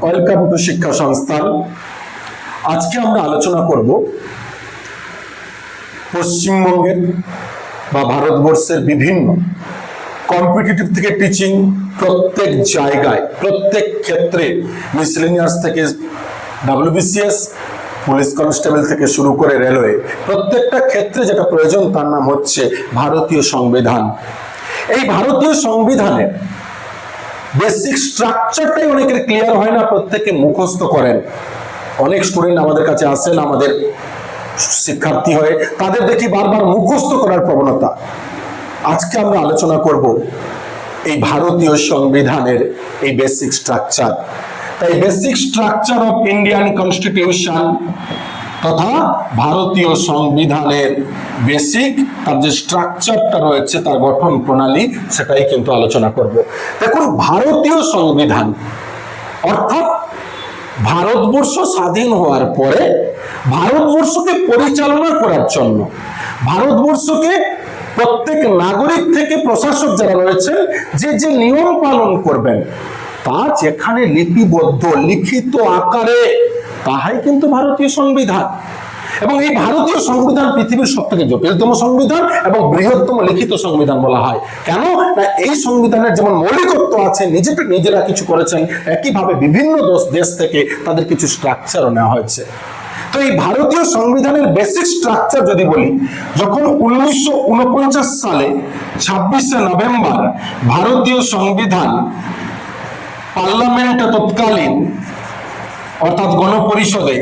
Welcome to শিক্ষা সংস্থান। আজকে আমরা আলোচনা করব পশ্চিমবঙ্গের বা ভারতবর্ষের বিভিন্ন কম্পিটিটিভ থেকে টিচিং প্রত্যেক জায়গায় প্রত্যেক ক্ষেত্রে মিসেলেনিয়াস থেকে WBCS, পুলিশ কনস্টেবল থেকে শুরু করে রেলওয়ে, প্রত্যেকটা ক্ষেত্রে যেটা প্রয়োজন তার নাম হচ্ছে ভারতীয় সংবিধান। এই ভারতীয় সংবিধানের বেসিক স্ট্রাকচারটাই অনেকের ক্লিয়ার হয় না, প্রত্যেকে মুখস্থ করেন। অনেক স্টুডেন্ট আমাদের কাছে আসেন, আমাদের শিক্ষার্থী হয়ে, তাদের দেখি বারবার মুখস্থ করার প্রবণতা। আজকে আমরা আলোচনা করব এই ভারতীয় সংবিধানের এই বেসিক স্ট্রাকচার। তাই basic structure of Indian constitution তথা ভারতীয় সংবিধানের বেসিক তার যে স্ট্রাকচারটা রয়েছে, তার গঠন প্রণালী, সেটাই কিন্তু আলোচনা করব। দেখুন, ভারতীয় সংবিধান অর্থাৎ ভারতবর্ষ স্বাধীন হওয়ার পরে ভারতবর্ষকে পরিচালনা করার জন্য, ভারতবর্ষকে প্রত্যেক নাগরিক থেকে প্রশাসক যারা রয়েছে যে যে নিয়ম পালন করবেন তা যেখানে লিপিবদ্ধ লিখিত আকারে, তাহাই কিন্তু ভারতীয় সংবিধান। এবং এই ভারতীয় সংবিধান পৃথিবীর সব থেকে জটিলতম সংবিধান এবং বৃহত্তম লিখিত সংবিধান বলা হয়। কেন না, এই সংবিধানের যেমন মৌলিকত্ব আছে, নিজেরা কিছু করেছেন, একইভাবে বিভিন্ন দেশ থেকে তাদের কিছু স্ট্রাকচারও নেওয়া হয়েছে। তো এই ভারতীয় সংবিধানের বেসিক স্ট্রাকচার যদি বলি, যখন 1949 সালে 26শে নভেম্বর ভারতীয় সংবিধান পার্লামেন্টে তৎকালীন অর্থাৎ গণপরিষদে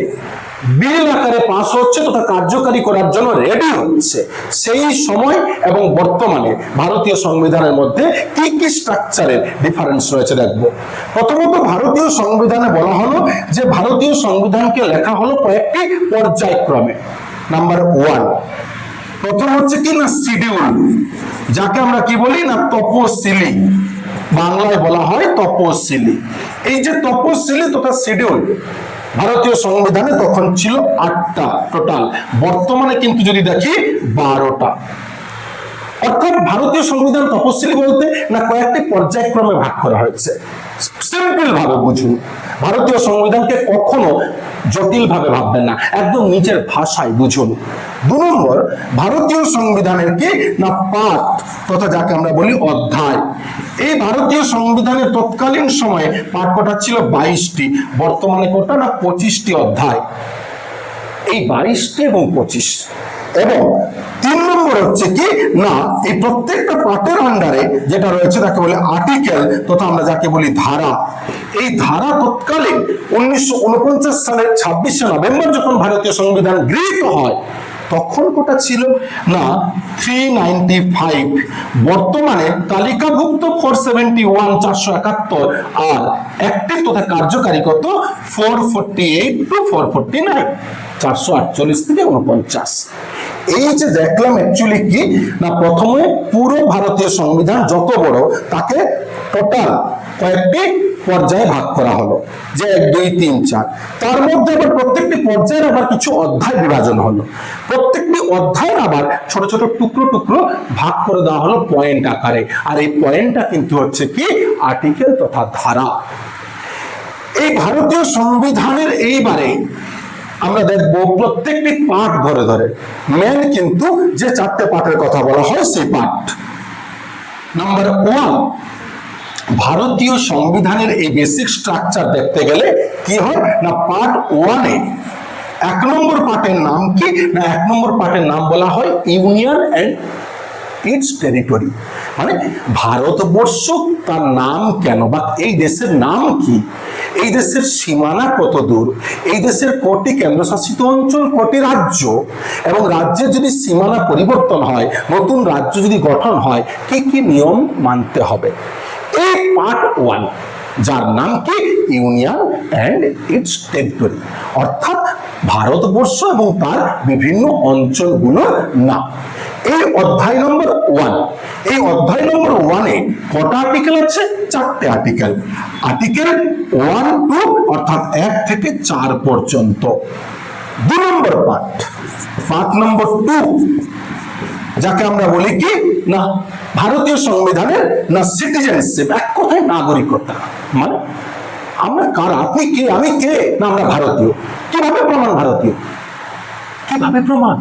বিল আকারে পাস হচ্ছে তথা কার্যকারী করার জন্য রেডি হচ্ছে, সেই সময় এবং বর্তমানে ভারতীয় সংবিধানের মধ্যে কি কি স্ট্রাকচারের ডিফারেন্স রয়েছে দেখব। প্রথমত ভারতীয় সংবিধানে বলা হলো যে ভারতীয় সংবিধানকে লেখা হলো কয়েকটি পর্যায়ক্রমে। নাম্বার 1, প্রথম হচ্ছে কি না শিডিউল, যাকে আমরা কি বলি না তপশিলি, বাংলায় বলা হয় তপশিলি। এই যে তপশিলি তথা শিডিউল ভারতীয় সংবিধানে তখন ছিল 8টা টোটাল, বর্তমানে কিন্তু যদি দেখি 12টা। অর্থাৎ ভারতীয় সংবিধান তপশিলি বলতে না কয়েকটি পর্যায়ক্রমে ভাগ করা হয়েছে। সিম্পল ভাবে বুঝুন, ভারতীয় সংবিধানকে কখনো জটিল ভাবে ভাববেন না, একদম নিজের ভাষায় বুঝুন। 2 নম্বর, ভারতীয় সংবিধানের কি না পাঠ তথা যাকে আমরা বলি অধ্যায়। এই ভারতীয় সংবিধানের তৎকালীন সময়ে পাঠ কটা ছিল 22টি, বর্তমানে কটা না 25টি অধ্যায়। এই 22টি এবং 25। এবং 3 নম্বর হচ্ছে কি না এই প্রত্যেকটা পাঠের আন্ডারে যেটা রয়েছে তাকে বলে আর্টিকেল তথা আমরা যাকে বলি ধারা। এই ধারা তৎকালীন 1949 সালের 26শে নভেম্বর যখন ভারতীয় সংবিধান গৃহীত হয় তখন কোটা ছিল না 395, বর্তমানে তালিকাভুক্ত 471 471 আর অ্যাক্টিভ তথা কার্যকারী কত 448 to 449, 448 থেকে 49। এই যে দেখলাম অ্যাকচুয়ালি কি না প্রথমে পুরো ভারতীয় সংবিধান যত বড় তাকে টোটাল কয়েকটি পর্যায়ে ভাগ করা হলো, যে 1 2 3 4। তার মধ্যে আবার প্রত্যেকটি পর্যায়ের আবার কিছু অধ্যায় বিভাজন হলো, প্রত্যেকটি অধ্যায়ের আবার ছোট ছোট টুকরো টুকরো ভাগ করে দেওয়া হলো পয়েন্ট আকারে। আর এই পয়েন্টটা কিন্তু হচ্ছে কি আর্টিকেল তথা ধারা। এই ভারতীয় সংবিধানের এইবারে আমরা দেখব প্রত্যেকটি পাঠ ধরে ধরে, মেন কিন্তু যে 4টে পাঠের কথা বলা হয় সেই পাঠ। নাম্বার 1, ভারতীয় সংবিধানের এই বেসিক স্ট্রাকচার দেখতে গেলে কি হয় না পার্ট 1-এ 1 নম্বর পার্টের নাম কি না 1 নম্বর পার্টের নাম বলা হয় ইউনিয়ন এন্ড ইটস টেরিটরি। মানে ভারতবর্ষ তার নাম কেন বা এই দেশের নাম কি, এই দেশের সীমানা কত দূর, এই দেশের কটি কেন্দ্রশাসিত অঞ্চল, কটি রাজ্য, এবং রাজ্যের যদি সীমানা পরিবর্তন হয়, নতুন রাজ্য যদি গঠন হয়, কি কি নিয়ম মানতে হবে। এই পার্ট 1 যার নাম কি ইউনিয়ন এন্ড ইটস টেরিটরি, অর্থাৎ ভারতবর্ষ এবং তার বিভিন্ন অঞ্চলগুলোর নাম। এই অধ্যায় নম্বর 1, এই অধ্যায় নম্বর 1-এ কটা আর্টিকেল আছে? 4টে আর্টিকেল। আর্টিকেল 1 to অর্থাৎ 1 থেকে 4 পর্যন্ত। 2 নম্বর পার্ট নম্বর 2, যাকে আমরা বলি কি না ভারতীয় সংবিধানের না সিটিজেনশিপ, এক কথায় নাগরিকতা। মানে আমরা কারা? আপনি কে, আমি কে? না আমরা ভারতীয়। কিভাবে প্রমাণ ভারতীয়? কিভাবে প্রমাণ?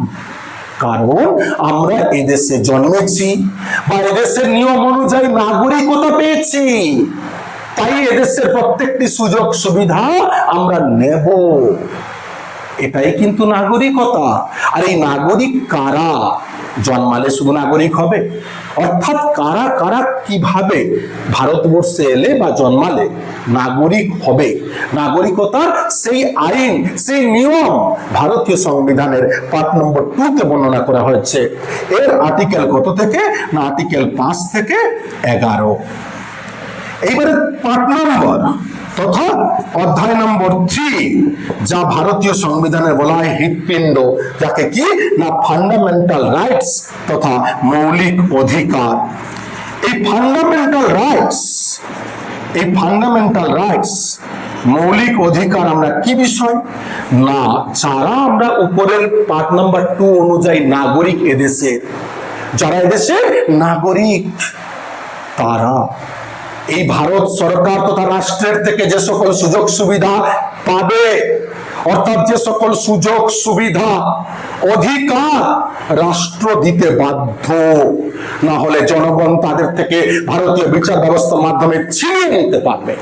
কারণ আমরা এদেশে জন্মেছি বা এদেশের নিয়ম অনুযায়ী নাগরিকতা পেয়েছি, তাই এদেশের প্রত্যেকটি সুযোগ সুবিধা আমরা নেব। এটাই কিন্তু নাগরিকতা। আর এই নাগরিক কারা? জন্মালে শুধু নাগরিক হবে? অর্থাৎ কারা কারা কিভাবে ভারতবর্ষে এলে বা জন্মালে নাগরিক হবে? নাগরিকতার সেই আইন, সেই নিয়ম ভারতীয় সংবিধানের পার্ট নম্বর 2 তে বর্ণনা করা হয়েছে। এর আর্টিকেল কত থেকে? না আর্টিকেল 5 থেকে 11। এইবারে পার্ট নম্বর তথা অধ্যায় নম্বর 3, যা ভারতীয় সংবিধানে বলা হয় হৃৎপিণ্ড, যাকে কি না ফান্ডামেন্টাল রাইটস তথা মৌলিক অধিকার। এই ফান্ডামেন্টাল রাইটস মৌলিক অধিকার আমরা কি বিষয়? না যারা আমরা উপরের পার্ট নাম্বার 2 অনুযায়ী নাগরিক এদেশের, যারা এদেশের নাগরিক, তারা এই ভারত সরকার তথা রাষ্ট্রের থেকে যে সকল সুযোগ সুবিধা পাবে, অর্থাৎ যে সকল সুযোগ সুবিধা অধিকার রাষ্ট্র দিতে বাধ্য, না হলে জনগণ তাদের থেকে ভারতীয় বিচার ব্যবস্থার মাধ্যমে ছিনিয়ে নিতে পারবে।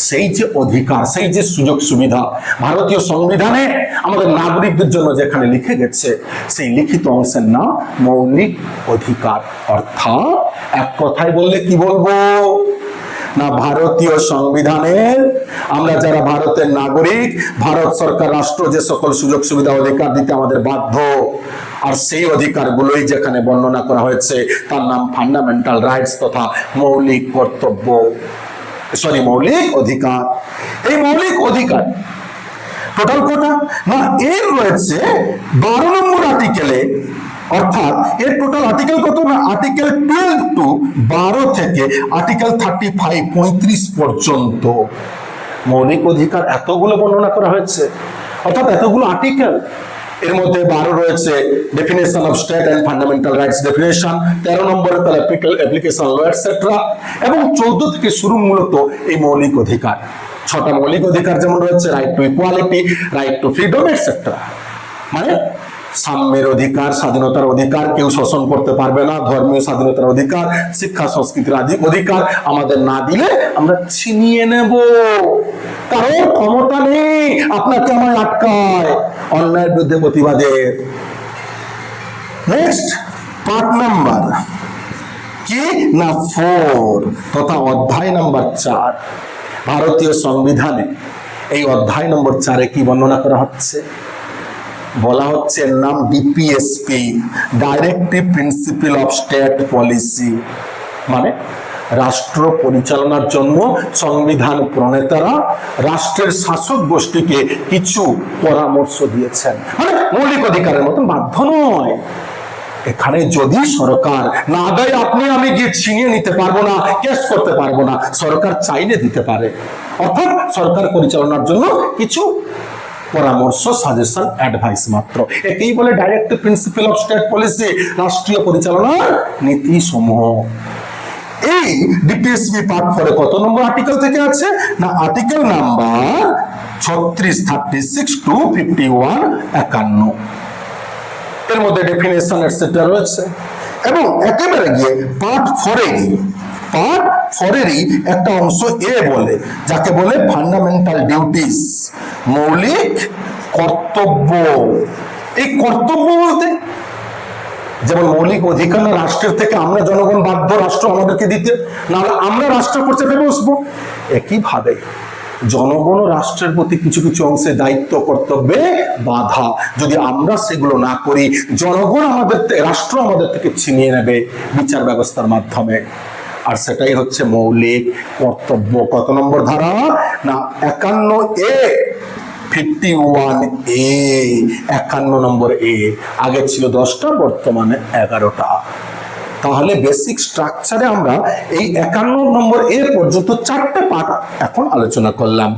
সেই যে অধিকার, সেই যে সুযোগ সুবিধা ভারতীয় সংবিধানে আমাদের নাগরিকদের জন্য যেখানে লিখে গেছে, সেই লিখিত অংশের নাম মৌলিক অধিকার। অর্থাৎ এক কথায় বললে কি বলবো? না ভারতীয় সংবিধানের আমরা যারা ভারতের নাগরিক, ভারত সরকার রাষ্ট্র যে সকল সুযোগ সুবিধা অধিকার দিতে আমাদের বাধ্য, আর সেই অধিকারগুলোই যেখানে বর্ণনা করা হয়েছে তার নাম ফান্ডামেন্টাল রাইটস তথা মৌলিক কর্তব্য, মৌলিক অধিকার। এই মৌলিক অধিকার টোটাল কটা? না এর রয়েছে 12 নম্বর আর্টিকেলে, অর্থাৎ এর টোটাল আর্টিকেল কত? না আর্টিকেল 12 টু 12 থেকে আর্টিকেল 35 35 পর্যন্ত মৌলিক অধিকার এতগুলো বর্ণনা করা হয়েছে, অর্থাৎ এতগুলো আর্টিকেল। এর মধ্যে 12 রয়েছে definition of state and fundamental rights definition, 13 নম্বরে তার অ্যাপ্লিকেশন ল এটসেট্রা, এবং 14 থেকে শুরু মূলত এই মৌলিক অধিকার। 6টা মৌলিক অধিকার যেমন রয়েছে right to equality, right two freedom etcetera, মানে সাম্যের অধিকার, স্বাধীনতার অধিকার, কেউ শোষণ করতে পারবে না, ধর্মীয় স্বাধীনতার অধিকার, শিক্ষা সংস্কৃতির অধিকার আমাদের না দিলে আমরা ছিনিয়ে নেব, কারণ ক্ষমতা নেই আপনাকে আমায় আটকায় অন্যায়ের বিরুদ্ধে প্রতিবাদের। নেক্সট পার্ট নাম্বার কি না 4 তথা অধ্যায় নাম্বার 4 ভারতীয় সংবিধানে। এই অধ্যায় নম্বর 4-এ কি বর্ণনা করা হচ্ছে? বলা হচ্ছে এর নাম DPSP, directive principle of state policy, মানে রাষ্ট্র পরিচালনার জন্য সংবিধান প্রণেতারা রাষ্ট্রের শাসক গোষ্ঠীকে কিছু পরামর্শ দিয়েছেন, মানে মৌলিক অধিকারের মতন বাধ্য নয়। এখানে যদি সরকার না দেয়, আপনি আমি গিয়ে ছিনিয়ে নিতে পারবো না, কেস করতে পারবো না, সরকার চাইলে দিতে পারে। অর্থাৎ সরকার পরিচালনার জন্য কিছু পরামর্শ, সাজেশন, অ্যাডভাইস মাত্র। একেই বলে directive principle of state policy, রাষ্ট্রীয় পরিচালনার নীতি সমূহ। এই ডিপিএসপি পার্ট 4 কত নম্বর আর্টিকেল থেকে আছে? না আর্টিকেল নাম্বার 36, 36 টু 51, 51। এর মধ্যে ডেফিনেশন এটসেট্রা রয়েছে, এবং একেবারে গিয়ে পার্ট 4-এরই একটা অংশ এ বলে, যাকে বলে ফান্ডামেন্টাল ডিউটিস, মৌলিক কর্তব্য। এই কর্তব্য বলতে যেমন মৌলিক অধিকার না রাষ্ট্রের থেকে আমরা জনগণ বাধ্য রাষ্ট্র আমাদেরকে দিতে, নাহলে আমরা রাষ্ট্র পরিচালনায় বসবো। একইভাবে জনগণ রাষ্ট্রের প্রতি কিছু কিছু অংশে দায়িত্ব কর্তব্যে বাধা, যদি আমরা সেগুলো না করি জনগণ আমাদের, রাষ্ট্র আমাদের থেকে ছিনিয়ে নেবে বিচার ব্যবস্থার মাধ্যমে। আর সেটাই হচ্ছে মৌলিক কর্তব্য। কত নম্বর ধারা? না 51A, 51A, 51 নম্বর এ। আগে ছিল 10টা, বর্তমানে 11টা। তাহলে বেসিক স্ট্রাকচারে আমরা এই 51 নম্বর এ পর্যন্ত 4টে পার্ট এখন আলোচনা করলাম।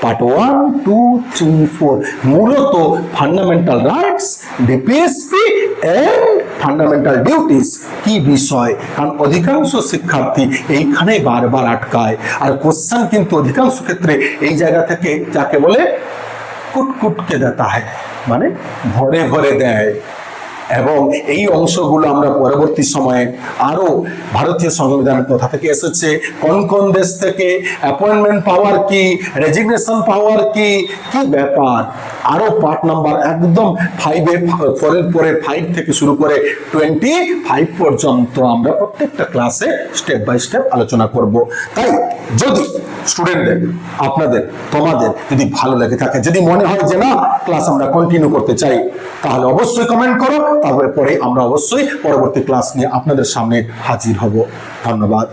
পার্ট 1, 2, 3, 4 মূলত fundamental rights, DPSP and fundamental duties কি বিষয়, কারণ অধিকাংশ শিক্ষার্থী এইখানে বারবার আটকায়। আর কোশ্চেন কিন্তু অধিকাংশ ক্ষেত্রে এই জায়গা থেকে যাকে বলে কুটকুটকে দেতা হয়, মানে ভরে ভরে দেয়। এবং এই অংশগুলো আমরা পরবর্তী সময়ে আরো ভারতীয় সংবিধান কোথা থেকে এসেছে, কোন কোন দেশ থেকে, অ্যাপয়েন্টমেন্ট পাওয়ার কি, রেজিগনেশন পাওয়ার কি, কি ব্যাপার, আরো পার্ট নাম্বার একদম 4 পরে 5 থেকে শুরু করে 25 পর্যন্ত আমরা প্রত্যেকটা ক্লাসে স্টেপ বাই স্টেপ আলোচনা করব। তাই যদি স্টুডেন্টদের, আপনাদের, তোমাদের যদি ভালো লেগে থাকে, যদি মনে হয় যে না ক্লাস আমরা কন্টিনিউ করতে চাই, তাহলে অবশ্যই কমেন্ট করো। তারপরে আমরা অবশ্যই পরবর্তী ক্লাস নিয়ে আপনাদের সামনে হাজির হব। ধন্যবাদ।